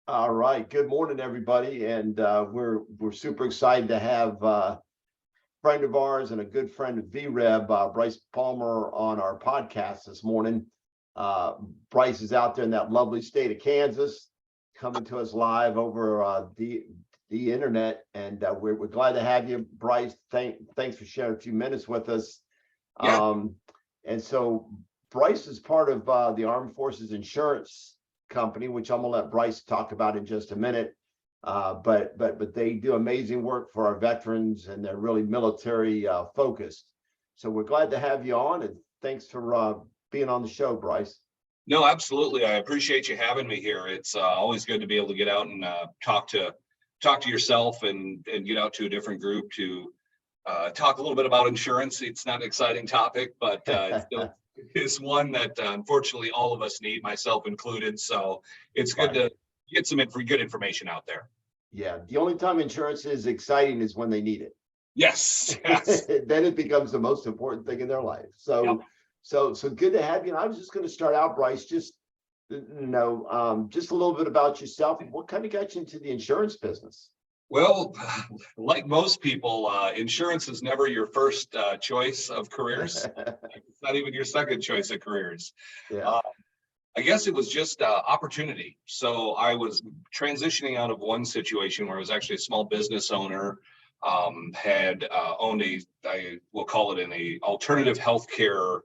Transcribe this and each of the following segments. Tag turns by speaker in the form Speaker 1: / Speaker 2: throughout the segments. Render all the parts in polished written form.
Speaker 1: All right. Good morning, everybody, and we're super excited to have a friend of ours and a good friend of VREB, Bryce Palmer, on our podcast this morning. Uh, Bryce is out there in that lovely state of Kansas, coming to us live over the internet, and we're glad to have you, Bryce. Thanks for sharing a few minutes with us.
Speaker 2: Yeah,
Speaker 1: Um, and so Bryce is part of the Armed Forces Insurance Company, which I'm gonna let Bryce talk about in just a minute. But they do amazing work for our veterans, and they're really military focused. So we're glad to have you on, and thanks for being on the show, Bryce.
Speaker 2: no, absolutely. I appreciate you having me here. It's always good to be able to get out and talk to yourself and get out to a different group to talk a little bit about insurance. It's not an exciting topic, but it still is one that unfortunately all of us need, myself included. So it's good
Speaker 1: Right.
Speaker 2: to get some good information out there.
Speaker 1: Yeah. The only time insurance is exciting is when they need it.
Speaker 2: Yes, yes.
Speaker 1: Then it becomes the most important thing in their life.
Speaker 2: Yep.
Speaker 1: So good to have you. And I was just going to start out, Bryce, just just a little bit about yourself. What kind of got you into the insurance business?
Speaker 2: Well, like most people, insurance is never your first choice of careers. It's not even your second choice of careers.
Speaker 1: Yeah.
Speaker 2: Uh, I guess it was just opportunity. So I was transitioning out of one situation where I was actually a small business owner, had owned I will call it a alternative healthcare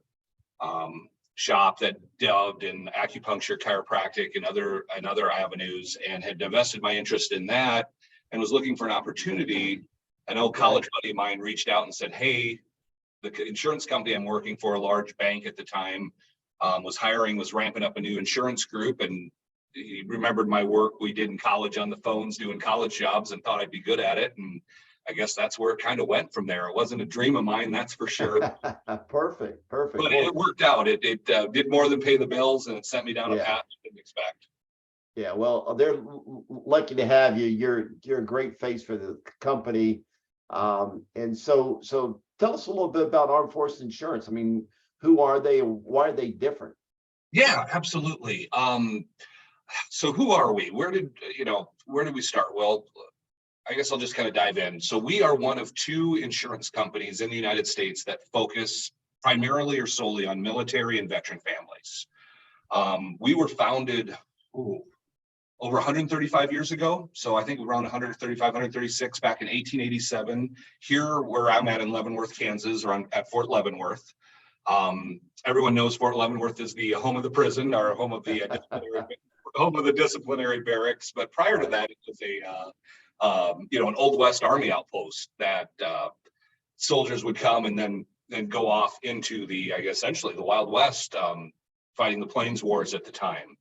Speaker 2: shop that delved in acupuncture, chiropractic, and other avenues, and had divested my interest in that, and was looking for an opportunity. An old
Speaker 1: Okay.
Speaker 2: college buddy of mine reached out and said, "Hey, the insurance company I'm working for, a large bank at the time, was ramping up a new insurance group, and he remembered my work we did in college on the phones doing college jobs and thought I'd be good at it." And I guess that's where it kind of went from there. It wasn't a dream of mine, that's for sure,
Speaker 1: Perfect. Perfect.
Speaker 2: but it
Speaker 1: Well,
Speaker 2: worked out. It did more than pay the bills, and it sent me down a
Speaker 1: yeah.
Speaker 2: path I didn't expect.
Speaker 1: Yeah. Well, they're lucky to have you. You're a great face for the company. And so tell us a little bit about Armed Forces Insurance. I mean, who are they and why are they different?
Speaker 2: Yeah, absolutely. So who are we? Where did we start? Well, I guess I'll just kind of dive in. So we are one of two insurance companies in the United States that focus primarily or solely on military and veteran families. We were founded ooh, over 135 years ago. So I think around 135, 136 back in 1887, here where I'm at in Leavenworth, Kansas, or at Fort Leavenworth. Everyone knows Fort Leavenworth is the home of the prison, or home of the disciplinary barracks. But prior to
Speaker 1: Right.
Speaker 2: that, it was an old West Army outpost that soldiers would come and then go off into I guess, essentially the Wild West, fighting the Plains Wars at the time.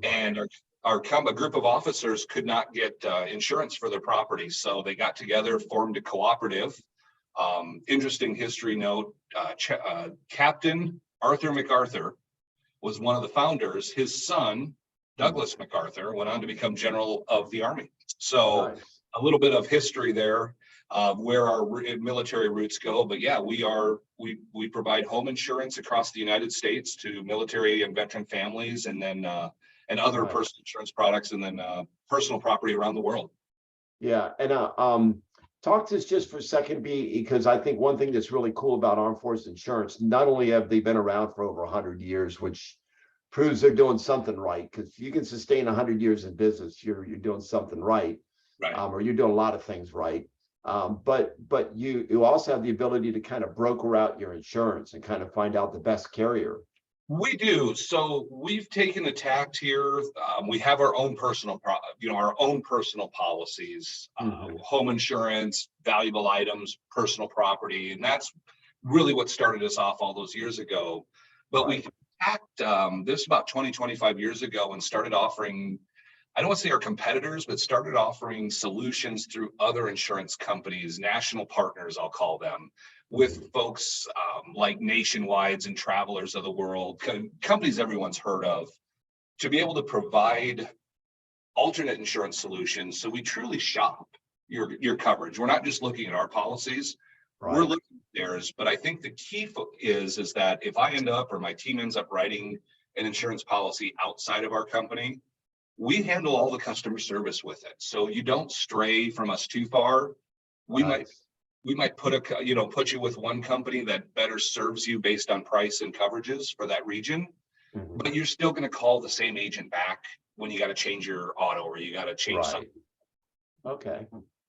Speaker 1: Right.
Speaker 2: And a group of officers could not get insurance for their property, so they got together, formed a cooperative. Interesting history note: Captain Arthur MacArthur was one of the founders. His son, Douglas MacArthur, went on to become general of the Army. So
Speaker 1: Nice.
Speaker 2: a little bit of history there of where our military roots go. But yeah, we provide home insurance across the United States to military and veteran families, and then and other
Speaker 1: Right.
Speaker 2: personal insurance products, and then personal property around the world.
Speaker 1: Yeah. And talk to us just for a second, because I think one thing that's really cool about Armed Forces Insurance, not only have they been around for over 100 years, which proves they're doing something right, because if you can sustain 100 years in business, you're doing something right,
Speaker 2: Right.
Speaker 1: or you're doing a lot of things right. But you also have the ability to kind of broker out your insurance and kind of find out the best carrier.
Speaker 2: We do. So we've taken the tact here. We have our own our own personal policies,
Speaker 1: Mhm.
Speaker 2: home insurance, valuable items, personal property, and that's really what started us off all those years ago. But
Speaker 1: Right.
Speaker 2: we tacked this about 20, 25 years ago and started offering, I don't want to say our competitors, but started offering solutions through other insurance companies, national partners, I'll call them, with folks like Nationwides and Travelers of the world, companies everyone's heard of, to be able to provide alternate insurance solutions. So we truly shop your coverage. We're not just looking at our policies, we're
Speaker 1: Right.
Speaker 2: looking at theirs. But I think the key is that if I end up or my team ends up writing an insurance policy outside of our company, we handle all the customer service with it. So you don't stray from us too far. We might
Speaker 1: Nice.
Speaker 2: we might put you with one company that better serves you based on price and coverages for that region,
Speaker 1: Mhm.
Speaker 2: but you're still going to call the same agent back when you got to change your auto or you got to change something.
Speaker 1: Right. Okay,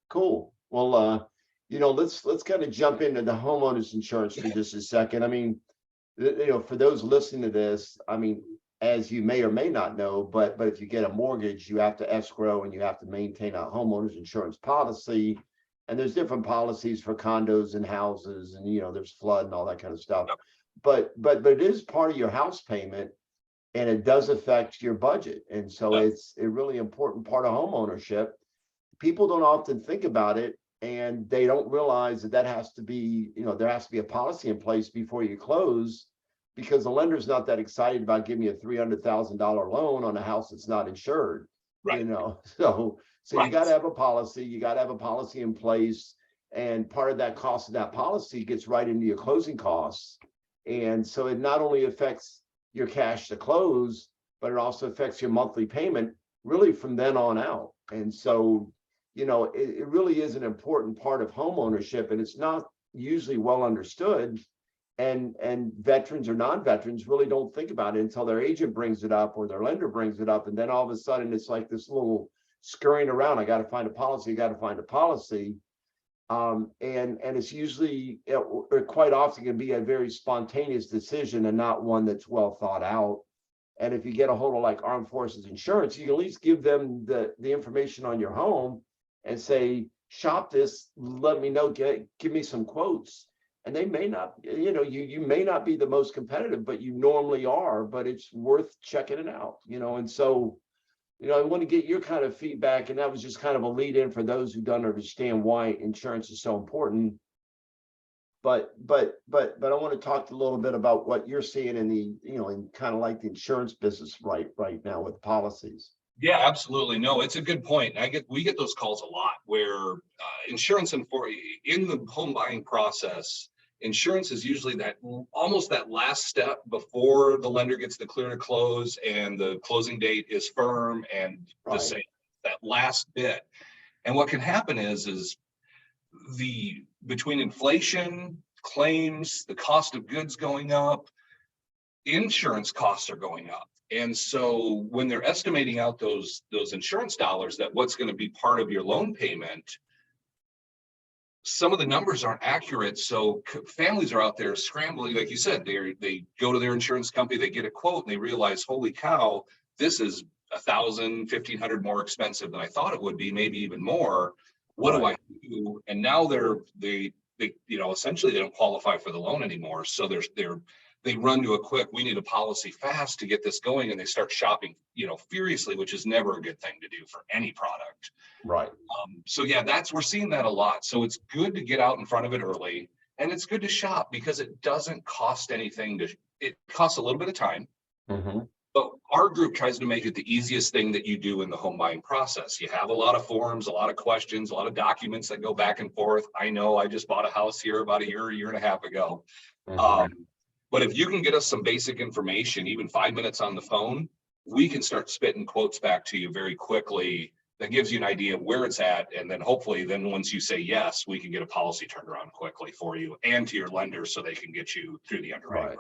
Speaker 1: cool. Well, let's kind of jump into the homeowners insurance for just a second. I mean, for those listening to this, I mean, as you may or may not know, but if you get a mortgage, you have to escrow and you have to maintain a homeowners insurance policy. And there's different policies for condos and houses, and there's flood and all that kind of stuff.
Speaker 2: Yep.
Speaker 1: But it is part of your house payment, and it does affect your budget. And so
Speaker 2: Yep.
Speaker 1: it's a really important part of home ownership. People don't often think about it, and they don't realize that has to be, there has to be a policy in place before you close, because the lender's not that excited about giving you a $300,000 loan on a house that's not insured.
Speaker 2: Right.
Speaker 1: So you
Speaker 2: Right.
Speaker 1: got to have a policy, in place, and part of that cost of that policy gets right into your closing costs. And so it not only affects your cash to close, but it also affects your monthly payment really from then on out. And so, it really is an important part of home ownership, and it's not usually well understood. And veterans or non-veterans really don't think about it until their agent brings it up or their lender brings it up. And then all of a sudden it's like this little scurrying around. I got to find a policy, and it's usually, or quite often can be a very spontaneous decision and not one that's well thought out. And if you get a hold of like Armed Forces Insurance, you can at least give them the information on your home and say, shop this, let me know, give me some quotes. And they may not, you may not be the most competitive, but you normally are, but it's worth checking it out, and so, I want to get your kind of feedback, and that was just kind of a lead in for those who don't understand why insurance is so important. But I want to talk a little bit about what you're seeing in the, in kind of like the insurance business right now with policies.
Speaker 2: Yeah, absolutely. No, it's a good point. We get those calls a lot where insurance in the home buying process, insurance is usually almost that last step before the lender gets the clear to close and the closing date is firm and the
Speaker 1: Right.
Speaker 2: same, that last bit. And what can happen is between inflation, claims, the cost of goods going up, insurance costs are going up. And so when they're estimating out those insurance dollars, that what's going to be part of your loan payment, some of the numbers aren't accurate. So families are out there scrambling, like you said, they go to their insurance company, they get a quote, and they realize, holy cow, this is $1,000, $1,500 more expensive than I thought it would be, maybe even more. What do I do? And now they essentially they don't qualify for the loan anymore. So they run to a quick, we need a policy fast to get this going, and they start shopping, furiously, which is never a good thing to do for any product.
Speaker 1: Right.
Speaker 2: So yeah, we're seeing that a lot. So it's good to get out in front of it early, and it's good to shop because it doesn't cost anything it costs a little bit of time.
Speaker 1: Mm-hmm.
Speaker 2: But our group tries to make it the easiest thing that you do in the home buying process. You have a lot of forms, a lot of questions, a lot of documents that go back and forth. I know I just bought a house here about a year and a half ago.
Speaker 1: Mm-hmm.
Speaker 2: But if you can get us some basic information, even 5 minutes on the phone, we can start spitting quotes back to you very quickly. That gives you an idea of where it's at. And then hopefully once you say yes, we can get a policy turned around quickly for you and to your lender so they can get you through the underwriting.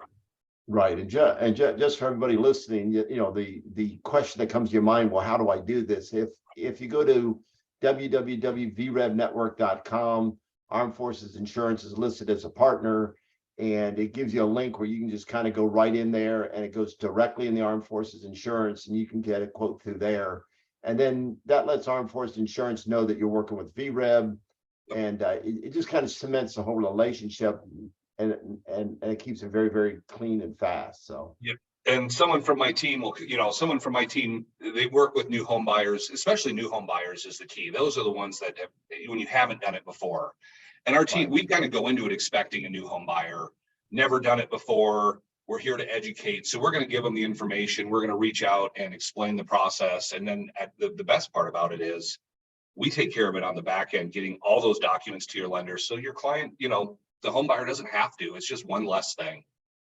Speaker 1: Right. And just for everybody listening, the question that comes to your mind, well, how do I do this? If you go to www.vrevnetwork.com, Armed Forces Insurance is listed as a partner, and it gives you a link where you can just kind of go right in there, and it goes directly in the Armed Forces Insurance, and you can get a quote through there. And then that lets Armed Forces Insurance know that you're working with VREV, and it just kind of cements the whole relationship, and it keeps it very, very clean and fast. So
Speaker 2: yep. And someone from my team they work with new home buyers, especially new home buyers is the key. Those are the ones that when you haven't done it before. And our team, we kind of go into it expecting a new home buyer, never done it before. We're here to educate. So we're going to give them the information. We're going to reach out and explain the process. And then the best part about it is we take care of it on the back end, getting all those documents to your lender. So your client, the home buyer doesn't have to. It's just one less thing.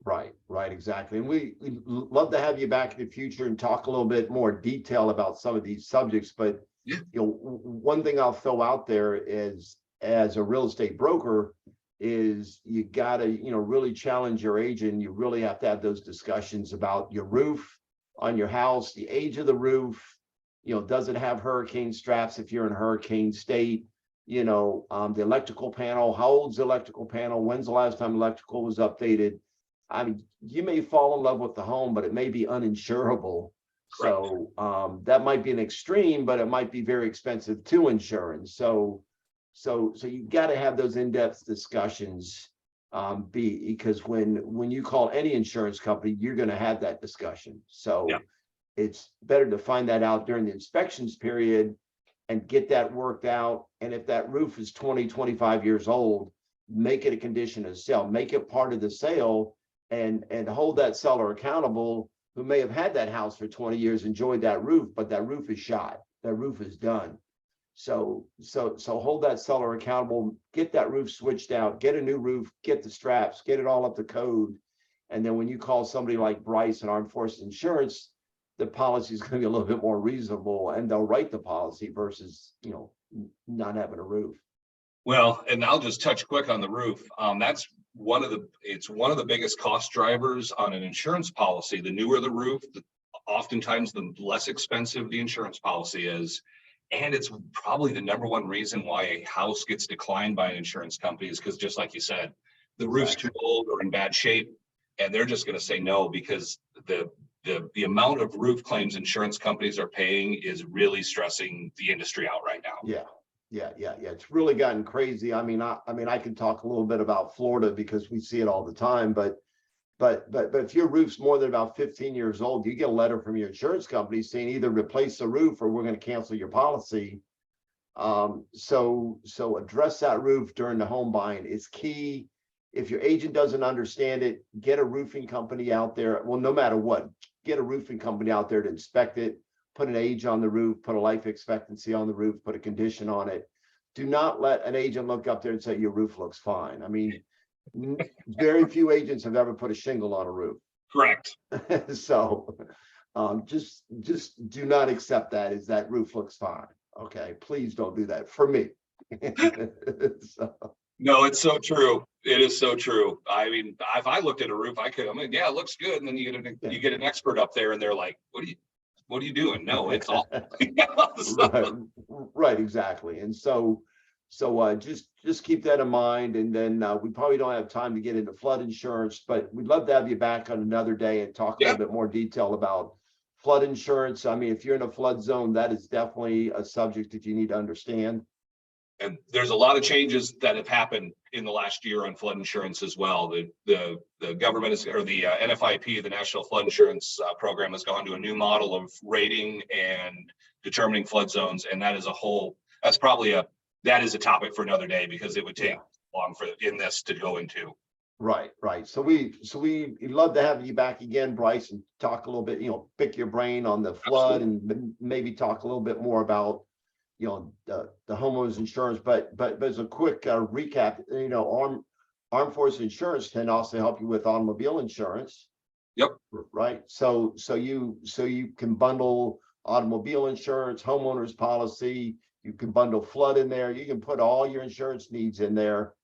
Speaker 1: Right, exactly. And we'd love to have you back in the future and talk a little bit more detail about some of these subjects. But
Speaker 2: Yeah.
Speaker 1: one thing I'll throw out there is, as a real estate broker, is you gotta, really challenge your agent. You really have to have those discussions about your roof on your house, the age of the roof. Does it have hurricane straps if you're in hurricane state? The electrical panel, how old's the electrical panel? When's the last time electrical was updated? I mean, you may fall in love with the home, but it may be uninsurable.
Speaker 2: Correct.
Speaker 1: So that might be an extreme, but it might be very expensive to insurance. So you got to have those in-depth discussions. Because when you call any insurance company, you're going to have that discussion. So
Speaker 2: Yeah.
Speaker 1: it's better to find that out during the inspections period and get that worked out. And if that roof is 20, 25 years old, make it a condition of sale, make it part of the sale, and hold that seller accountable, who may have had that house for 20 years, enjoyed that roof, but that roof is shot, that roof is done. So hold that seller accountable, get that roof switched out, get a new roof, get the straps, get it all up to code. And then when you call somebody like Bryce and Armed Forces Insurance, the policy is going to be a little bit more reasonable, and they'll write the policy versus, not having a roof.
Speaker 2: Well, and I'll just touch quick on the roof. That's it's one of the biggest cost drivers on an insurance policy. The newer the roof, oftentimes the less expensive the insurance policy is. And it's probably the number one reason why a house gets declined by an insurance company, is because, just like you said, the roof's too old or in bad shape, and they're just going to say no, because the amount of roof claims insurance companies are paying is really stressing the industry out right now.
Speaker 1: Yeah. It's really gotten crazy. I mean, I can talk a little bit about Florida because we see it all the time, but if your roof's more than about 15 years old, you get a letter from your insurance company saying either replace the roof or we're going to cancel your policy. So address that roof during the home buying is key. If your agent doesn't understand it, get a roofing company out there. Well, no matter what, get a roofing company out there to inspect it, put an age on the roof, put a life expectancy on the roof, put a condition on it. Do not let an agent look up there and say your roof looks fine. I mean, very few agents have ever put a shingle on a roof.
Speaker 2: Correct.
Speaker 1: So just do not accept that as that roof looks fine. Okay, please don't do that for me. So.
Speaker 2: No, it's so true. It is so true. I mean, if I looked at a roof, yeah, it looks good. And then you get an expert up there and they're like, what are you doing? No, it's all
Speaker 1: right, exactly. And so just keep that in mind. And then we probably don't have time to get into flood insurance, but we'd love to have you back on another day and talk a little bit more detail about flood insurance. I mean, if you're in a flood zone, that is definitely a subject that you need to understand.
Speaker 2: And there's a lot of changes that have happened in the last year on flood insurance as well. The government or the NFIP, the National Flood Insurance Program, has gone to a new model of rating and determining flood zones, and that is a topic for another day, because it would take long in this to go into.
Speaker 1: Right. So we'd love to have you back again, Bryce, and talk a little bit, pick your brain on the flood. Absolutely. And maybe talk a little bit more about the homeowners insurance. But as a quick recap, Armed Forces Insurance can also help you with automobile insurance.
Speaker 2: Yep.
Speaker 1: Right. So you can bundle automobile insurance, homeowners policy. You can bundle flood in there. You can put all your insurance needs in there.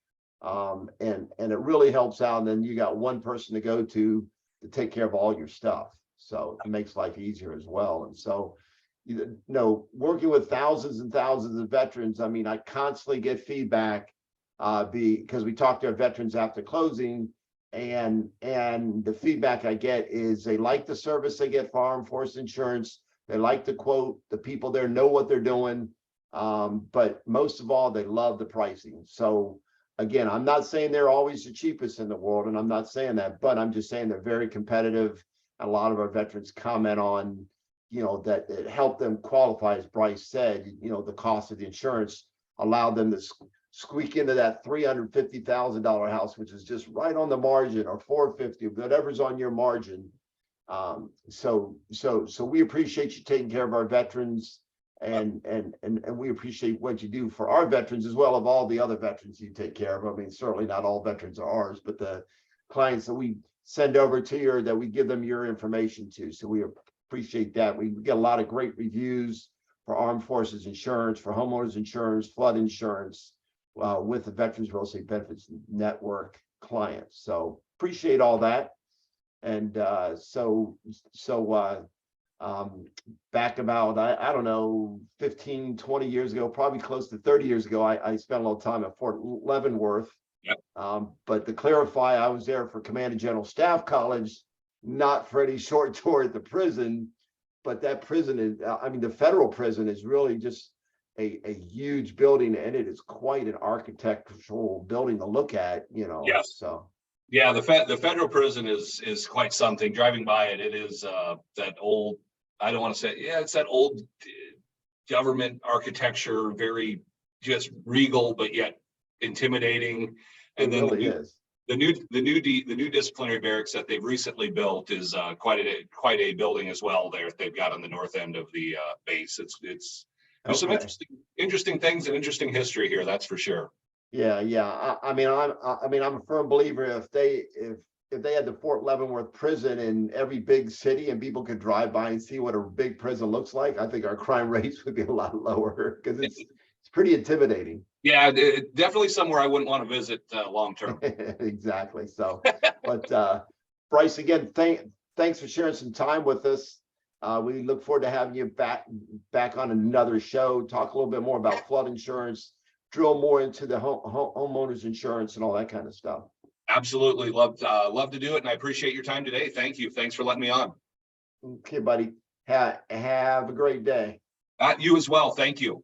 Speaker 1: And it really helps out. And then you got one person to go to take care of all your stuff. So it makes life easier as well. And so, working with thousands and thousands of veterans, I mean, I constantly get feedback because we talk to our veterans after closing, and the feedback I get is they like the service they get for Armed Forces Insurance. They like the quote. The people there know what they're doing. But most of all, they love the pricing. So again, I'm not saying they're always the cheapest in the world, and I'm not saying that, but I'm just saying they're very competitive. A lot of our veterans comment on, that it helped them qualify, as Bryce said. The cost of the insurance allowed them to squeak into that $350,000 house, which is just right on the margin, or $450,000, whatever's on your margin. So we appreciate you taking care of our veterans. And we appreciate what you do for our veterans as well, of all the other veterans you take care of. I mean, certainly not all veterans are ours, but the clients that we send over to you, or that we give them your information to. So we appreciate that. We get a lot of great reviews for Armed Forces Insurance, for homeowners insurance, flood insurance, with the Veterans Real Estate Benefits Network clients. So appreciate all that. And back about, I don't know, 15, 20 years ago, probably close to 30 years ago, I spent a little time at Fort Leavenworth.
Speaker 2: Yep.
Speaker 1: But to clarify, I was there for Command and General Staff College, not for any short tour at the prison. But that prison is, I mean, the federal prison is really just a huge building, and it is quite an architectural building to look at, you know.
Speaker 2: Yes.
Speaker 1: So
Speaker 2: yeah, the federal prison is quite something. Driving by it, it is that old, I don't want to say, yeah, it's that old government architecture, very just regal, but yet intimidating. And
Speaker 1: it
Speaker 2: then
Speaker 1: really is.
Speaker 2: the new disciplinary barracks that they've recently built is quite a building as well. There, they've got on the north end of the base. There's some
Speaker 1: Okay.
Speaker 2: interesting things and interesting history here. That's for sure.
Speaker 1: Yeah, yeah. I mean, I'm a firm believer if they had the Fort Leavenworth prison in every big city and people could drive by and see what a big prison looks like, I think our crime rates would be a lot lower, because it's pretty intimidating.
Speaker 2: Yeah, definitely somewhere I wouldn't want to visit long term.
Speaker 1: Exactly. So, but Bryce, again, thanks for sharing some time with us. We look forward to having you back on another show, talk a little bit more about flood insurance, drill more into the homeowners insurance and all that kind of stuff.
Speaker 2: Absolutely. Love to do it. And I appreciate your time today. Thank you. Thanks for letting me on.
Speaker 1: Okay, buddy. Have a great day.
Speaker 2: You as well. Thank you.